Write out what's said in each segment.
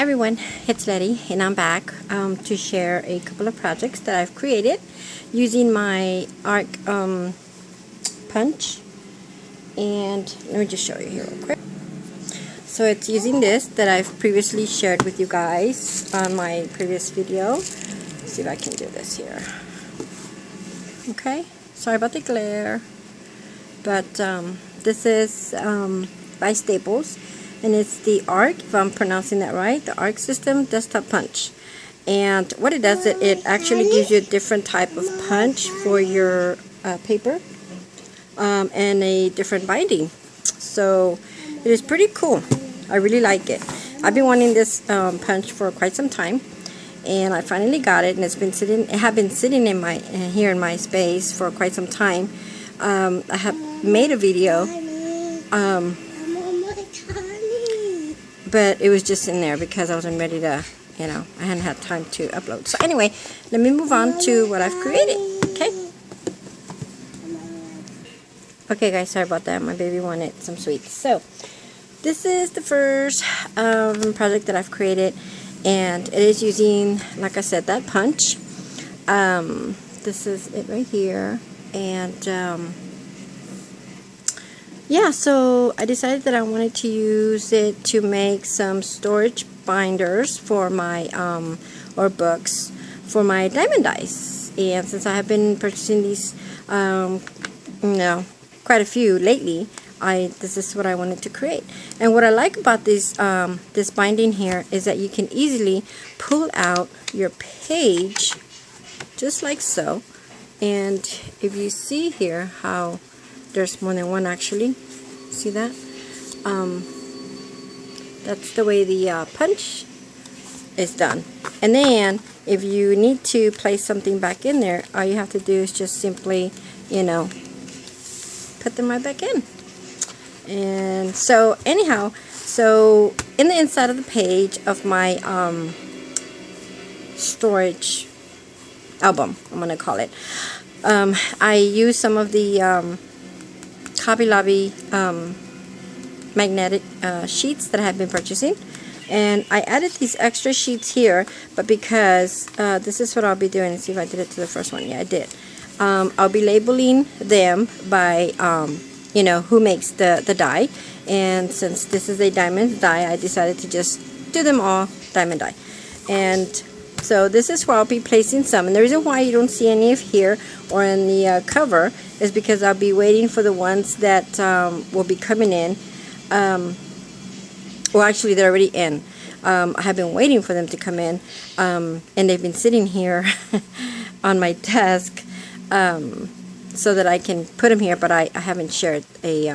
everyone, it's Letty and I'm back to share a couple of projects that I've created using my arc punch. And let me just show you here real quick. So it's using this that I've previously shared with you guys on my previous video. Let's see if I can do this here. Okay, sorry about the glare, but this is by Staples. And it's the ARC, if I'm pronouncing that right, the ARC System Desktop Punch. And what it does, it actually gives you a different type of punch for your paper and a different binding. So it is pretty cool. I really like it. I've been wanting this punch for quite some time, and I finally got it. And it's been sitting. It had been sitting in my here in my space for quite some time. I have made a video. But it was just in there because I wasn't ready to, I hadn't had time to upload. So anyway, let me move on to what I've created, okay? Okay guys, sorry about that. My baby wanted some sweets. So, this is the first project that I've created, and it is using, like I said, that punch. This is it right here, and yeah, so I decided that I wanted to use it to make some storage binders for my, or books for my DiemondDies. And since I have been purchasing these, quite a few lately, this is what I wanted to create. And what I like about this, this binding here is that you can easily pull out your page, just like so. And if you see here how there's more than one actually. See that? That's the way the punch is done. And then if you need to place something back in there, all you have to do is just simply, put them right back in. And so anyhow, so in the inside of the page of my storage album, I'm gonna call it, I use some of the Hobby Lobby magnetic sheets that I have been purchasing, and I added these extra sheets here, but because this is what I'll be doing. Let's see if I did it to the first one. Yeah, I did. I'll be labeling them by who makes the die, and since this is a diamond die, I decided to just do them all diamond die. And so this is where I'll be placing some, and the reason why you don't see any of here or in the cover is because I'll be waiting for the ones that will be coming in. Well, actually they're already in. I have been waiting for them to come in, and they've been sitting here on my desk so that I can put them here, but I haven't shared a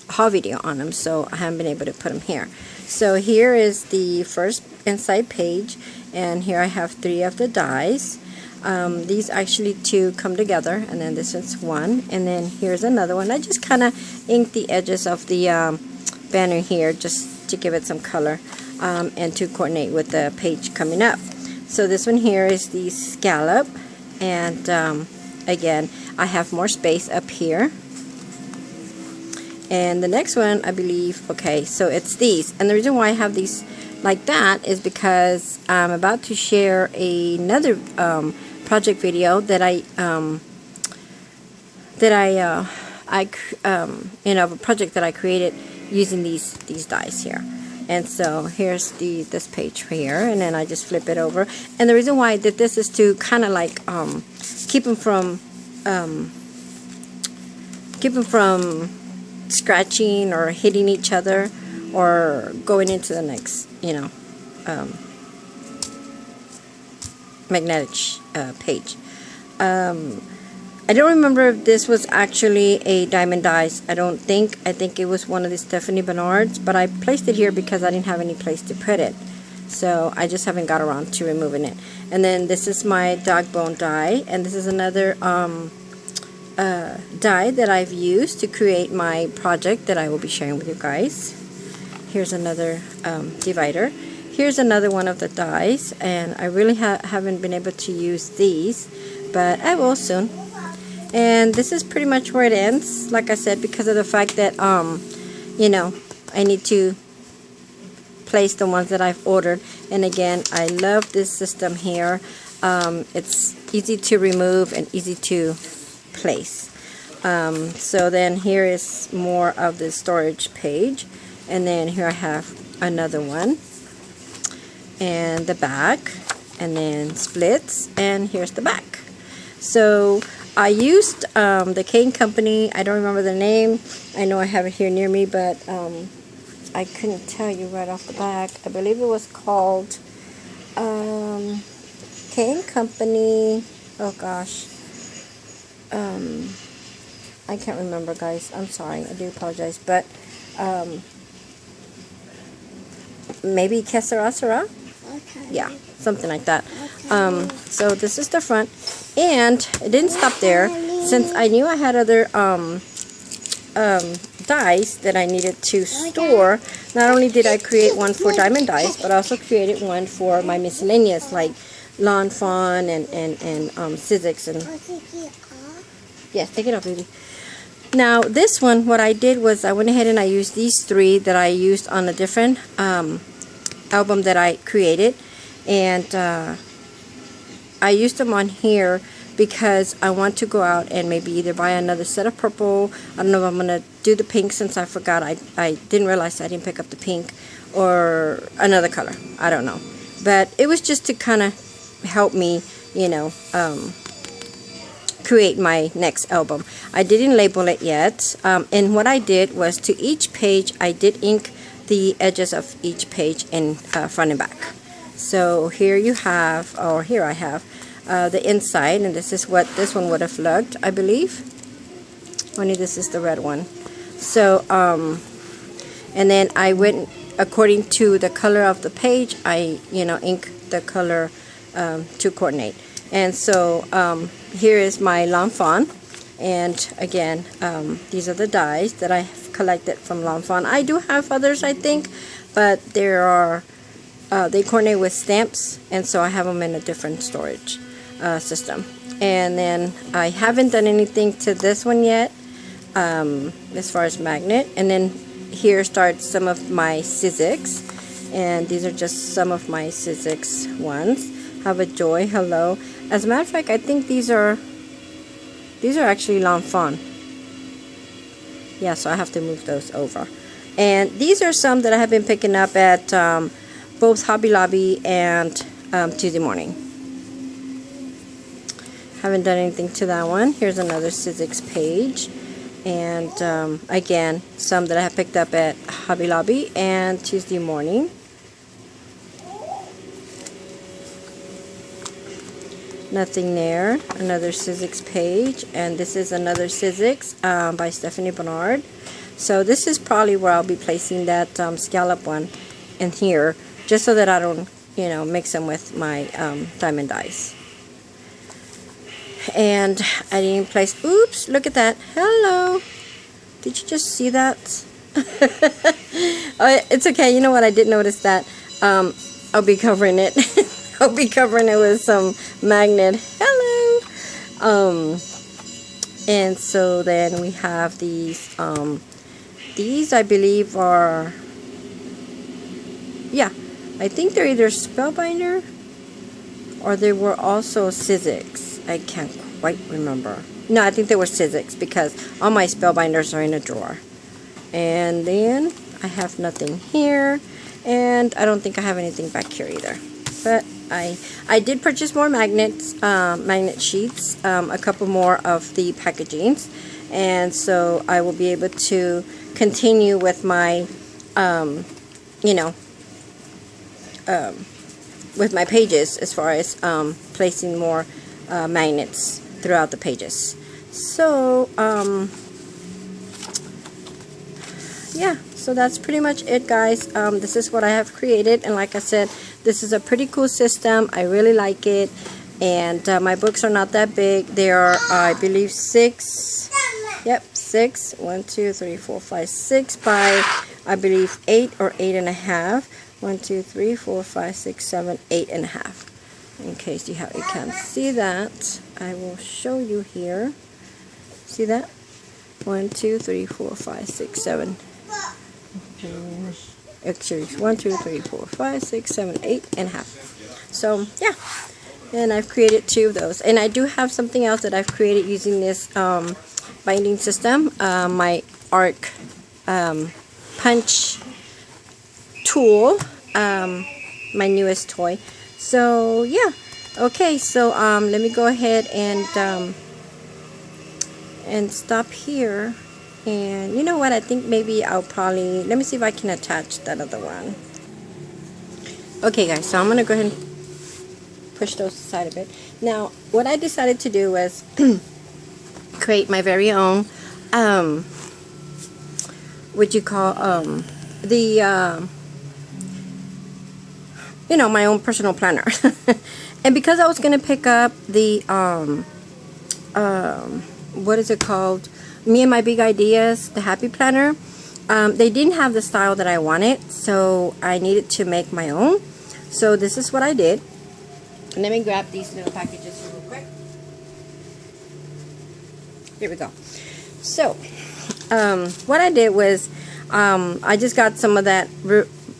haul video on them, so I haven't been able to put them here. So here is the first inside page, and here I have 3 of the dies. These actually 2 come together, and then this is 1, and then here's another one. I just kind of inked the edges of the banner here just to give it some color and to coordinate with the page coming up. So this one here is the scallop, and again I have more space up here. And the next one, I believe, okay, so it's these. And the reason why I have these like that is because I'm about to share another project video that a project that I created using these dies here. And so here's this page here, and then I just flip it over. And the reason why I did this is to kind of like keep them from scratching or hitting each other or going into the next magnetic page. I don't remember if this was actually a DiemondDies. I think it was one of the Stephanie Bernards, but I placed it here because I didn't have any place to put it, so I just haven't got around to removing it. And then this is my dog bone die, and this is another die that I've used to create my project that I will be sharing with you guys. Here's another divider. Here's another one of the dies, and I really haven't been able to use these, but I will soon. And this is pretty much where it ends, like I said, because of the fact that I need to place the ones that I've ordered. And again, I love this system here. It's easy to remove and easy to place. So then here is more of the storage page, and then here I have another one, and the back, and then splits, and here's the back. So I used the cane company. I don't remember the name. I know I have it here near me, but I couldn't tell you right off the back. I believe it was called cane company. Oh gosh, I can't remember, guys. I'm sorry. I do apologize, but maybe Kesarasara? Okay. Yeah, something like that. Okay. So this is the front, and it didn't stop there. Since I knew I had other dies that I needed to store, not only did I create one for DiemondDies, but I also created one for my miscellaneous, like Lawn Fawn and Sizzix and... Yes, take it off, baby. Now this one, what I did was I went ahead and I used these three that I used on a different album that I created, and I used them on here because I want to go out and maybe either buy another set of purple. I don't know if I'm going to do the pink, since I forgot. I didn't realize I didn't pick up the pink, or another color. I don't know. But it was just to kind of help me, you know, create my next album. I didn't label it yet, and what I did was to each page I did ink the edges of each page in front and back. So here you have, or here I have the inside, and this is what this one would have looked, I believe. Only this is the red one. So and then I went according to the color of the page. I ink the color to coordinate. And so here is my Lawn Fawn, and again, these are the dies that I have collected from Lawn Fawn. I do have others, I think, but there are they coordinate with stamps, and so I have them in a different storage system. And then I haven't done anything to this one yet, as far as magnet. And then here starts some of my Sizzix, and these are just some of my Sizzix ones. Have a joy, hello. As a matter of fact, I think these are actually Lawn Fawn. Yeah, so I have to move those over. And these are some that I have been picking up at both Hobby Lobby and Tuesday Morning. Haven't done anything to that one. Here's another Sizzix page. And again, some that I have picked up at Hobby Lobby and Tuesday Morning. Nothing there. Another Sizzix page, and this is another Sizzix by Stephanie Bernard. So this is probably where I'll be placing that scallop one in here, just so that I don't, mix them with my DiemondDies. And I didn't place. Oops! Look at that. Hello. Did you just see that? Oh, it's okay. You know what? I did notice that. I'll be covering it. I'll be covering it with some magnet. Hello. And so then we have these. These I believe are. Yeah, I think they're either Spellbinder or they were also Sizzix. I can't quite remember. No, I think they were Sizzix because all my Spellbinders are in a drawer. And then I have nothing here, and I don't think I have anything back here either. But I did purchase more magnets, magnet sheets, a couple more of the packagings, and so I will be able to continue with my, with my pages as far as placing more magnets throughout the pages. So yeah, so that's pretty much it, guys. This is what I have created, and like I said, this is a pretty cool system. I really like it, and my books are not that big. They are, I believe, 6. Yep, 6. 1, 2, 3, 4, 5, 6 by, I believe, 8 or 8.5. 1, 2, 3, 4, 5, 6, 7, 8.5. In case you can't see that, I will show you here. See that? 1, 2, 3, 4, 5, 6, 7. Actually, 1, 2, 3, 4, 5, 6, 7, 8.5. So yeah, and I've created 2 of those, and I do have something else that I've created using this binding system, my arc punch tool, my newest toy. So yeah, okay, so let me go ahead and stop here. And you know what, I think maybe I'll probably, let me see if I can attach that other one. Okay guys, so I'm gonna go ahead and push those aside a bit. Now what I decided to do was create my very own what you call you know, my own personal planner. And because I was gonna pick up the what is it called, Me and My Big Ideas, the Happy Planner, they didn't have the style that I wanted, so I needed to make my own. So this is what I did. Let me grab these little packages real quick. Here we go. So what I did was I just got some of that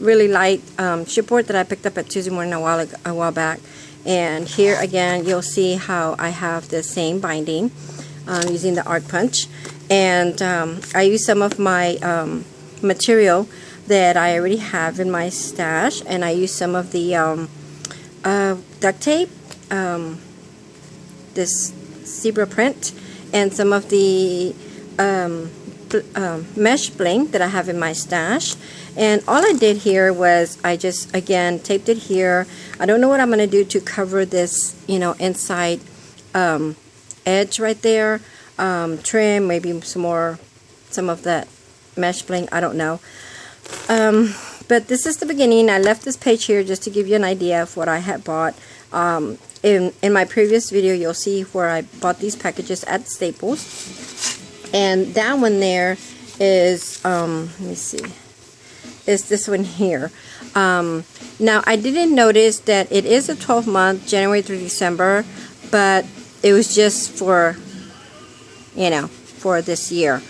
really light chipboard that I picked up at Tuesday morning a while back. And here again you'll see how I have the same binding using the arc punch. And I use some of my material that I already have in my stash, and I use some of the duct tape, this zebra print, and some of the mesh bling that I have in my stash. And all I did here was I just again taped it here. I don't know what I'm going to do to cover this, you know, inside edge right there. Trim, maybe some of that mesh bling, I don't know. But this is the beginning. I left this page here just to give you an idea of what I had bought. In my previous video, you'll see where I bought these packages at Staples. And that one there is, let me see, is this one here. Now, I didn't notice that it is a 12-month, January through December, but it was just for, you know, for this year.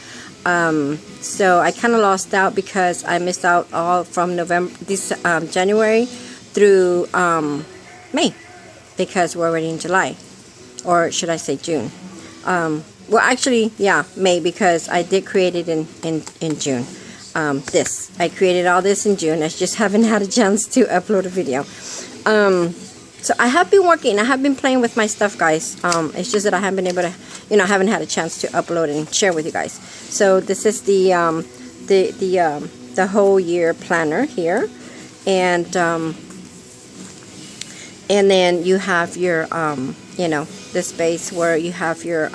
So I kind of lost out because I missed out all from January through May, because we're already in July, or should I say June. Well, actually, yeah, May, because I did create it in June. I created all this in June. I just haven't had a chance to upload a video. So I have been working. I have been playing with my stuff, guys. It's just that I haven't been able to, you know, I haven't had a chance to upload and share with you guys. So this is the whole year planner here, and then you have your you know, the space where you have your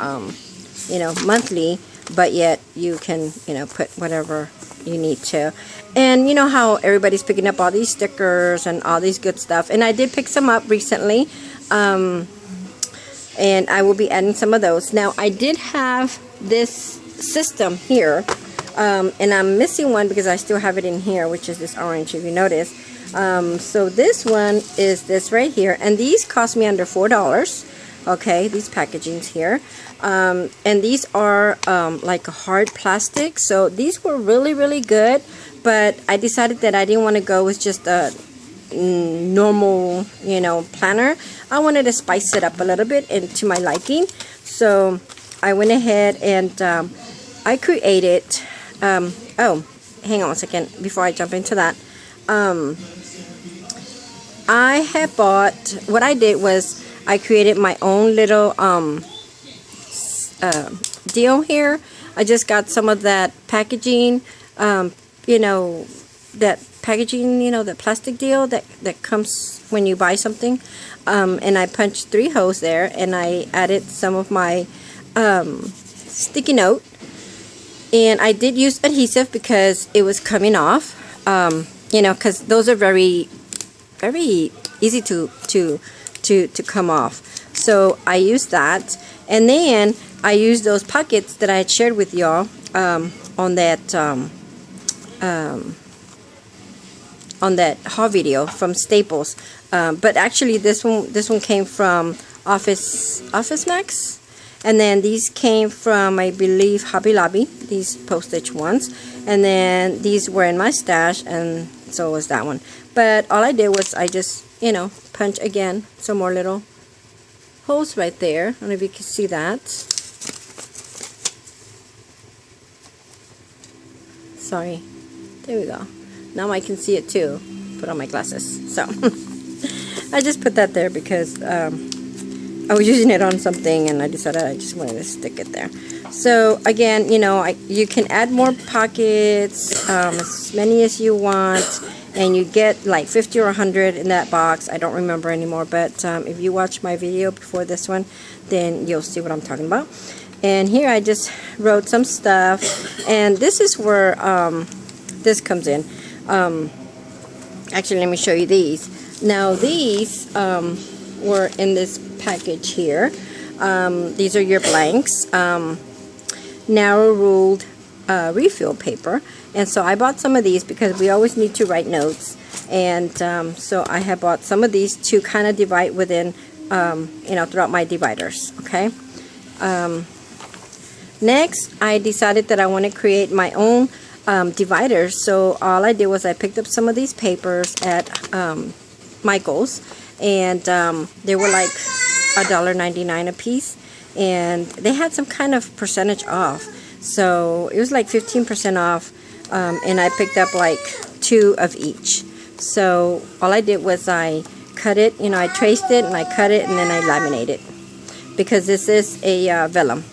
you know, monthly, but yet you can, you know, put whatever you need to. And you know how everybody's picking up all these stickers and all these good stuff, and I did pick some up recently, and I will be adding some of those. Now I did have this system here, and I'm missing one because I still have it in here, which is this orange, if you notice. So this one is this right here, and these cost me under $4. Okay, these packagings here, and these are like a hard plastic, so these were really good, but I decided that I didn't want to go with just a normal, you know, planner. I wanted to spice it up a little bit into my liking, so I went ahead and I created oh, hang on a second before I jump into that. I had bought, what I did was I created my own little deal here. I just got some of that packaging, you know, that packaging, you know, the plastic deal that comes when you buy something, and I punched 3 holes there, and I added some of my sticky note, and I did use adhesive because it was coming off, you know, because those are very easy to come off. So I used that, and then I used those pockets that I had shared with y'all on that haul video from Staples. But actually this one came from Office Max, and then these came from, I believe, Hobby Lobby, these postage ones, and then these were in my stash, and so was that one. But all I did was I just, you know, punch again some more little holes right there. I don't know if you can see that. Sorry. There we go. Now I can see it too. Put on my glasses. So I just put that there because I was using it on something and I decided I just wanted to stick it there. So again, you know, you can add more pockets, as many as you want, and you get like 50 or 100 in that box. I don't remember anymore, but if you watch my video before this one, then you'll see what I'm talking about. And here I just wrote some stuff, and this is where this comes in. Actually, let me show you these. Now these were in this package here. These are your blanks. Narrow ruled refill paper, and so I bought some of these because we always need to write notes, and so I have bought some of these to kind of divide within, you know, throughout my dividers. Okay. Next, I decided that I want to create my own dividers, so all I did was I picked up some of these papers at Michael's, and they were like $1.99 a piece, and they had some kind of percentage off, so it was like 15% off, and I picked up like 2 of each. So all I did was I cut it, you know, I traced it and I cut it and then I laminated, because this is a vellum.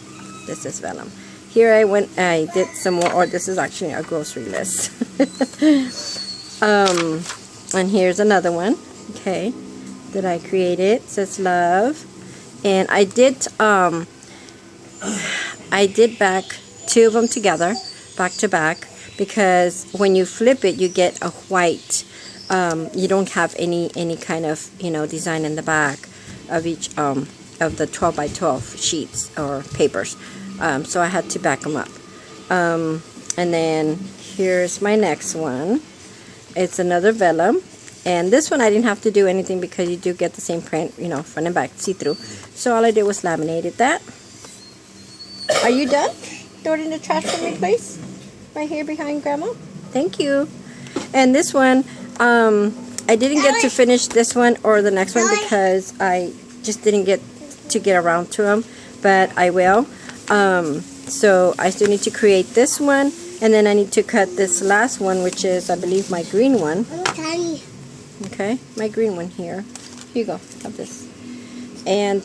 This is vellum. Here I did some more, or this is actually a grocery list. And here's another one, okay, that I created. It says love. And I did back 2 of them together, back to back, because when you flip it, you get a white. You don't have any kind of, you know, design in the back of each of the 12 by 12 sheets or papers. So I had to back them up. And then here's my next one. It's another vellum. And this one I didn't have to do anything because you do get the same print, you know, front and back, see-through. So all I did was laminated that. Are you done? Throw it in the trash for me, please. Right here behind Grandma. Thank you. And this one, I didn't get to finish this one or the next one because I just didn't get around to them, but I will. So I still need to create this one, and then I need to cut this last one, which is, I believe, my green one. Okay, my green one here. Here you go, have this. And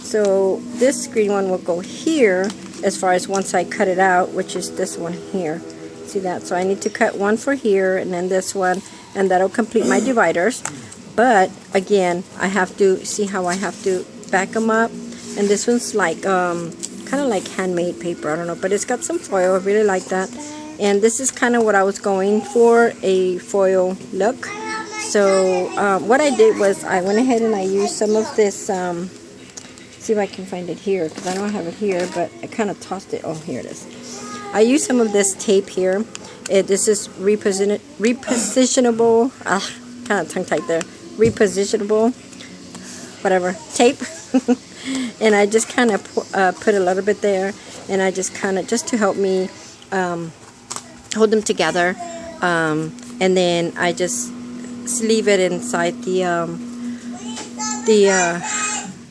so this green one will go here as far as once I cut it out, which is this one here. See that? So I need to cut one for here and then this one, and that'll complete my dividers. But again, I have to see how I have to back them up. And this one's like kind of like handmade paper, I don't know, but it's got some foil. I really like that. And this is kind of what I was going for, a foil look. So what I did was I went ahead and I used some of this, see if I can find it here, because I don't have it here, but I kind of tossed it. Oh, here it is. I used some of this tape here. This is repositionable, kind of tongue-tied there, repositionable, whatever, tape. And I just kind of put a little bit there, and I just kind of, just to help me hold them together, and then I just sleeve it inside the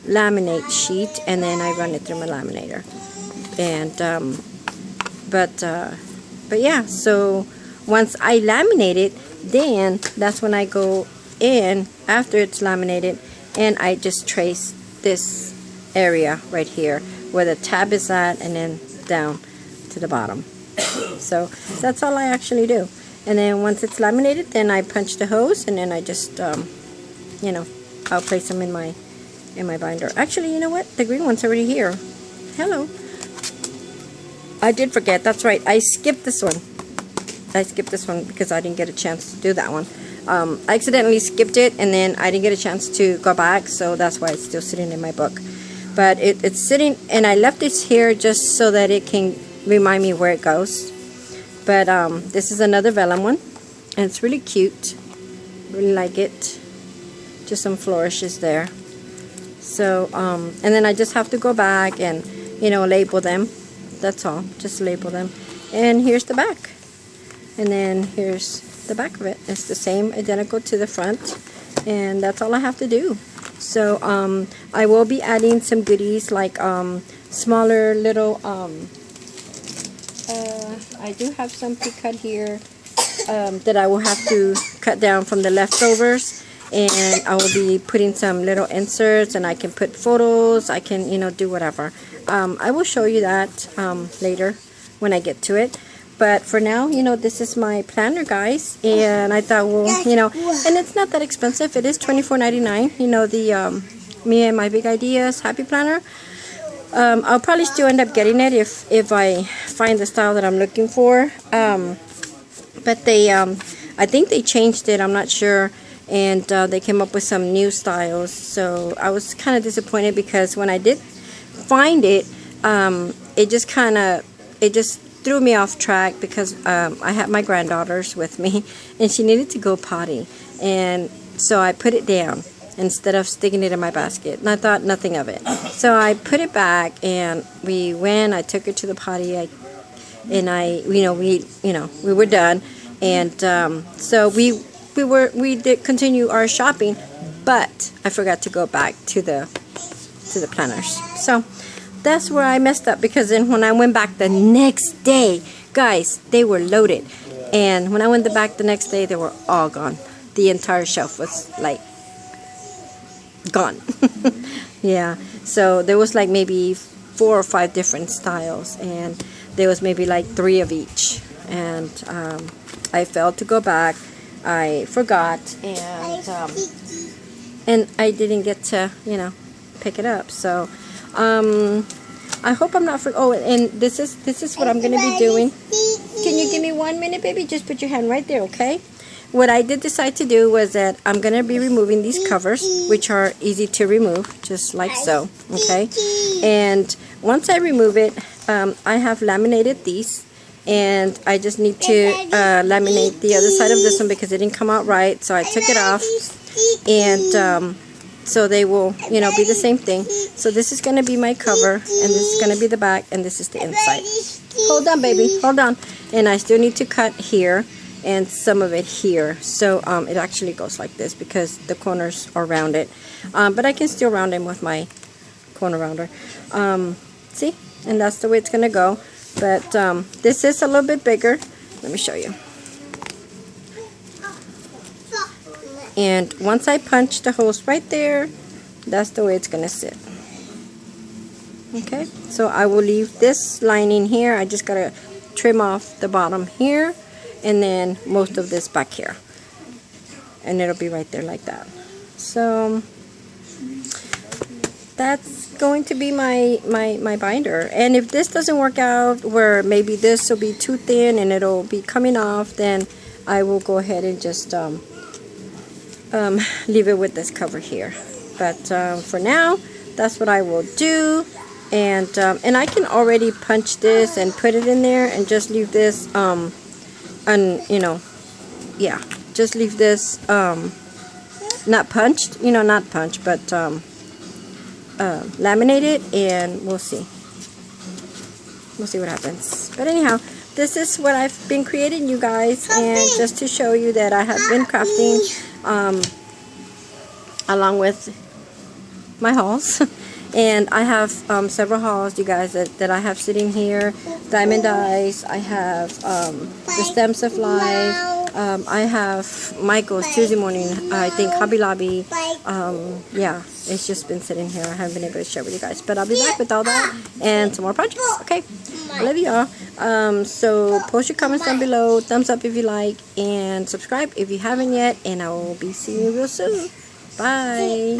laminate sheet, and then I run it through my laminator. And but yeah, so once I laminate it, then that's when I go in after it's laminated, and I just trace this area right here where the tab is at, and then down to the bottom. So that's all I actually do. And then once it's laminated, then I punch the holes, and then I just you know, I'll place them in my binder. Actually, you know what, the green one's already here. Hello. I did forget, that's right, I skipped this one. I skipped this one because I didn't get a chance to do that one. I accidentally skipped it, and then I didn't get a chance to go back, so that's why it's still sitting in my book. But it's sitting, and I left this here just so that it can remind me where it goes. But this is another vellum one, and it's really cute. Really like it. Just some flourishes there. So and then I just have to go back and, you know, label them. That's all. Just label them. And here's the back. And then here's the back of it. It's the same, identical to the front, and that's all I have to do. So I will be adding some goodies like smaller little I do have some pre-cut here that I will have to cut down from the leftovers, and I will be putting some little inserts, and I can put photos, I can, you know, do whatever. I will show you that later when I get to it. But for now, you know, this is my planner, guys, and I thought, well, you know, and it's not that expensive. It is $24.99, you know, the Me and My Big Ideas Happy Planner. I'll probably still end up getting it if I find the style that I'm looking for. But they, I think they changed it, I'm not sure, and they came up with some new styles. So I was kind of disappointed because when I did find it, it just threw me off track because I had my granddaughters with me, and she needed to go potty, and so I put it down instead of sticking it in my basket, and I thought nothing of it. So I put it back, and I took her to the potty, we were done, and so we did continue our shopping, but I forgot to go back to the planners. So that's where I messed up, because then when I went back the next day, guys, they were loaded, and when I went back the next day, they were all gone. The entire shelf was like gone. Yeah, so there was like maybe 4 or 5 different styles, and there was maybe like 3 of each, and I failed to go back. I forgot, and I didn't get to, you know, pick it up. So I hope I'm not and this is what I'm gonna be doing. Can you give me 1 minute, baby? Just put your hand right there, okay? What I did decide to do was that I'm gonna be removing these covers, which are easy to remove, just like so, okay? And once I remove it, I have laminated these, and I just need to laminate the other side of this one because it didn't come out right, so I took it off, and so they will, you know, be the same thing. So this is going to be my cover, and this is going to be the back, and this is the inside. Hold on, baby, hold on. And I still need to cut here and some of it here, so it actually goes like this because the corners are rounded, but I can still round them with my corner rounder. See, and that's the way it's going to go. But this is a little bit bigger. Let me show you. And once I punch the holes right there, that's the way it's going to sit. Okay, so I will leave this lining here. I just got to trim off the bottom here, and then most of this back here. And it'll be right there like that. So that's going to be my binder. And if this doesn't work out, where maybe this will be too thin and it'll be coming off, then I will go ahead and just leave it with this cover here. But for now, that's what I will do. And I can already punch this and put it in there and just leave this just leave this not punched, not punched, but laminated, and we'll see what happens. But anyhow, this is what I've been creating, you guys, and just to show you that I have been crafting along with my hauls. And I have several hauls, you guys, that I have sitting here. DiemondDies, I have the Stems of Life, I have Michael's Tuesday Morning, I think Hobby Lobby. Yeah, it's just been sitting here. I haven't been able to share with you guys, but I'll be back with all that and some more projects. Okay, I love you all. So post your comments down below, thumbs up if you like, and subscribe if you haven't yet, and I will be seeing you real soon. Bye.